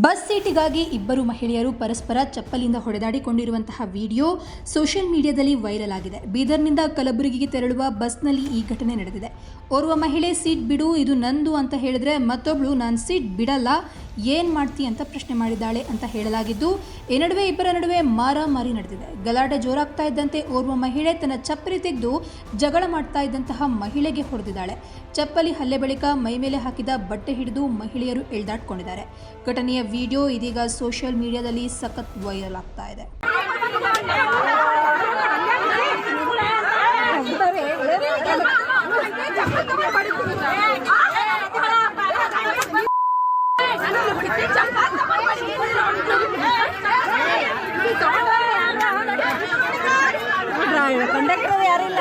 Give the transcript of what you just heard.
Bus ಸೀಟಿಗಾಗಿ ಇಬ್ಬರು ಮಹಿಳೆಯರು ಪರಸ್ಪರ ಚಪ್ಪಲಿಯಿಂದ ಹೊಡೆದಾಡಿಕೊಂಡಿರುವಂತಹ ವಿಡಿಯೋ ಸೋಷಿಯಲ್ ಮೀಡಿಯಾದಲ್ಲಿ ವೈರಲ್ ಆಗಿದೆ. ಬೀದರ್ನಿಂದ ಕಲಬುರಗಿಗೆ ತೆರಳುವ ಬಸ್ನಲ್ಲಿ ಈ ಘಟನೆ ನಡೆದಿದೆ. ಓರ್ವ ಮಹಿಳೆ ಸೀಟ್ ಬಿಡು, ಇದು ನಂದು ಅಂತ ಹೇಳಿದ್ರೆ ಮತ್ತೊಬ್ಳು ನಾನು ಸೀಟ್ ಬಿಡಲ್ಲ, ಏನು ಮಾಡ್ತಿ ಅಂತ ಪ್ರಶ್ನೆ ಮಾಡಿದ್ದಾಳೆ ಅಂತ ಹೇಳಲಾಗಿದ್ದು, ಈ ನಡುವೆ ಇಬ್ಬರ ನಡುವೆ ಮಾರಾಮಾರಿ ನಡೆದಿದೆ. ಗಲಾಟೆ ಜೋರಾಗ್ತಾ ಇದ್ದಂತೆ ಓರ್ವ ಮಹಿಳೆ ತನ್ನ ಚಪ್ಪಲಿ ತೆಗೆದು ಜಗಳ ಮಾಡ್ತಾ ಇದ್ದಂತಹ ಮಹಿಳೆಗೆ ಹೊಡೆದಿದ್ದಾಳೆ. ಚಪ್ಪಲಿ ಹಲ್ಲೆ ಬಳಿಕ ಮೈ ಮೇಲೆ ಹಾಕಿದ ಬಟ್ಟೆ ಹಿಡಿದು ಮಹಿಳೆಯರು ಎಳೆದಾಡಿಕೊಂಡಿದ್ದಾರೆ. ಘಟನೆಯ ವಿಡಿಯೋ ಇದೀಗ ಸೋಷಿಯಲ್ ಮೀಡಿಯಾದಲ್ಲಿ ಸಖತ್ ವೈರಲ್ ಆಗ್ತಾ ಇದೆ. ಕಂಡಕ್ಟರ್ ಯಾರಿಲ್ಲ.